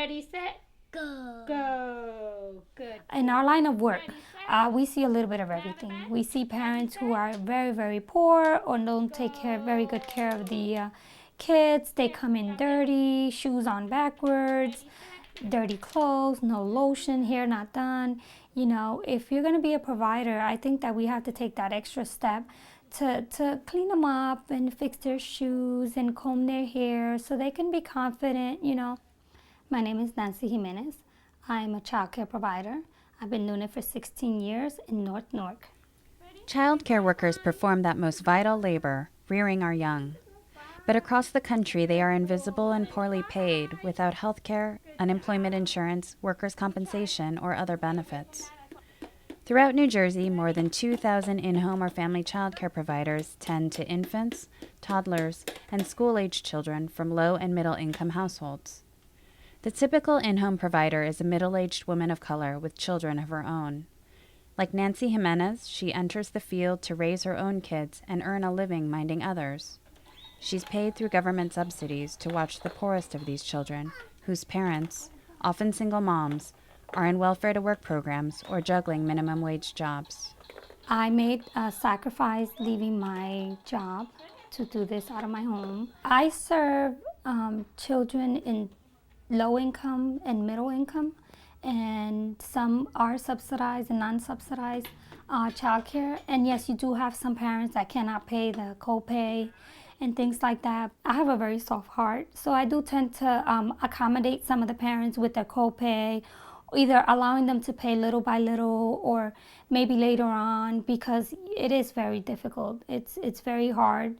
Ready, set, Go. go. Good. In our line of work, we see a little bit of everything. We see parents who are very, very poor or don't take very good care of the kids. They come in dirty, shoes on backwards, dirty clothes, no lotion, hair not done. You know, if you're going to be a provider, I think that we have to take that extra step to clean them up and fix their shoes and comb their hair so they can be confident, you know. My name is Nancy Jimenez. I'm a childcare provider. I've been doing it for 16 years in North Newark. Childcare workers perform that most vital labor, rearing our young. But across the country, they are invisible and poorly paid, without health care, unemployment insurance, workers' compensation, or other benefits. Throughout New Jersey, more than 2,000 in-home or family childcare providers tend to infants, toddlers, and school-aged children from low and middle-income households. The typical in-home provider is a middle-aged woman of color with children of her own. Like Nancy Jimenez, she enters the field to raise her own kids and earn a living minding others. She's paid through government subsidies to watch the poorest of these children, whose parents, often single moms, are in welfare-to-work programs or juggling minimum wage jobs. I made a sacrifice leaving my job to do this out of my home. I serve children in low income and middle income, and some are subsidized and non-subsidized childcare. And yes, you do have some parents that cannot pay the copay and things like that. I have a very soft heart, so I do tend to accommodate some of the parents with their copay, either allowing them to pay little by little or maybe later on, because it is very difficult. It's very hard.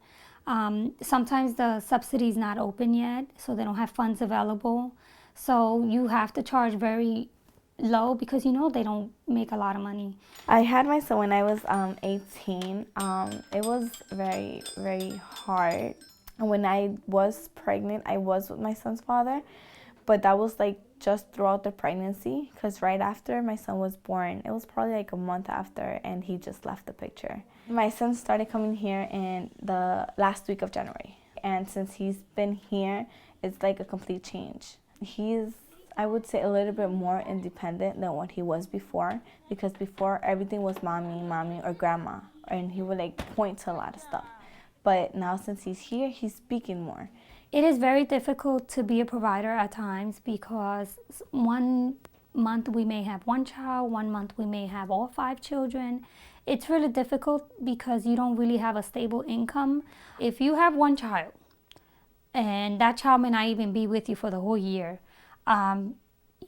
Sometimes the subsidy is not open yet, so they don't have funds available. So you have to charge very low because, you know, they don't make a lot of money. I had my son when I was 18. It was very, very hard. And when I was pregnant, I was with my son's father, but that was like just throughout the pregnancy, because right after my son was born, it was probably like a month after, and he just left the picture. My son started coming here in the last week of January, and since he's been here, it's like a complete change. He's, I would say, a little bit more independent than what he was before, because before everything was mommy, or grandma, and he would like point to a lot of stuff. But now since he's here, he's speaking more. It is very difficult to be a provider at times because 1 month we may have one child, 1 month we may have all 5 children. It's really difficult because you don't really have a stable income. If you have one child and that child may not even be with you for the whole year,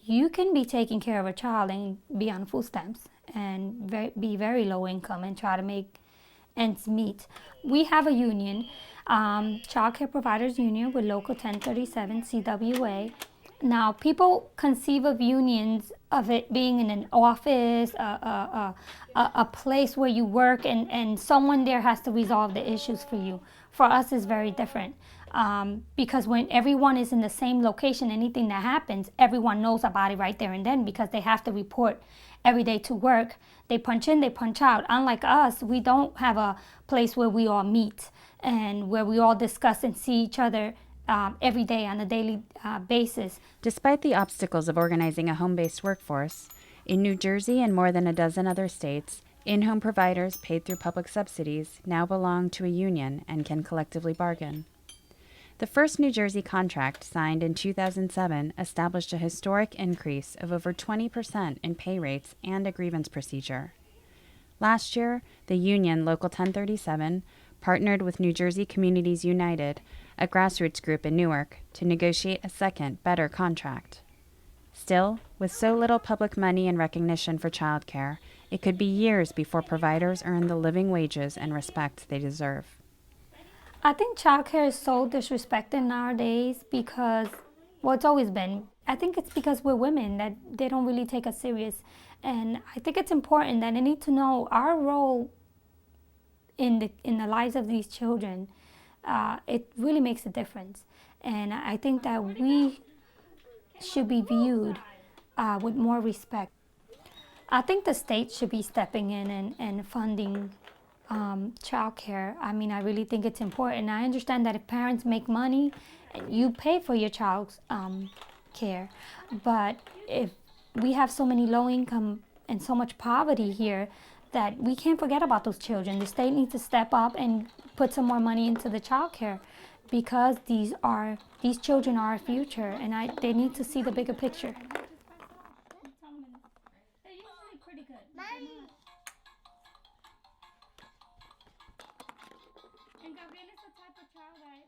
you can be taking care of a child and be on food stamps and be very low income and try to make ends meet. We have a union, Childcare Providers Union with Local 1037 CWA. Now, people conceive of unions of it being in an office, a place where you work, and someone there has to resolve the issues for you. For us, it's very different. Because when everyone is in the same location, anything that happens, everyone knows about it right there and then, because they have to report every day to work. They punch in, they punch out. Unlike us, we don't have a place where we all meet and where we all discuss and see each other every day on a daily basis. Despite the obstacles of organizing a home-based workforce, in New Jersey and more than a dozen other states, in-home providers paid through public subsidies now belong to a union and can collectively bargain. The first New Jersey contract, signed in 2007, established a historic increase of over 20% in pay rates and a grievance procedure. Last year, the union, Local 1037, partnered with New Jersey Communities United, a grassroots group in Newark, to negotiate a second, better contract. Still, with so little public money and recognition for childcare, it could be years before providers earn the living wages and respect they deserve. I think childcare is so disrespected nowadays because, well, it's always been. I think it's because we're women that they don't really take us serious. And I think it's important that they need to know our role in the lives of these children. It really makes a difference. And I think that we should be viewed with more respect. I think the state should be stepping in and funding childcare. I mean, I really think it's important. I understand that if parents make money, you pay for your child's care. But if we have so many low income and so much poverty here that we can't forget about those children. The state needs to step up and put some more money into the child care, because these children are our future, and they need to see the bigger picture. They're usually pretty good. And Gabriel is the type of child that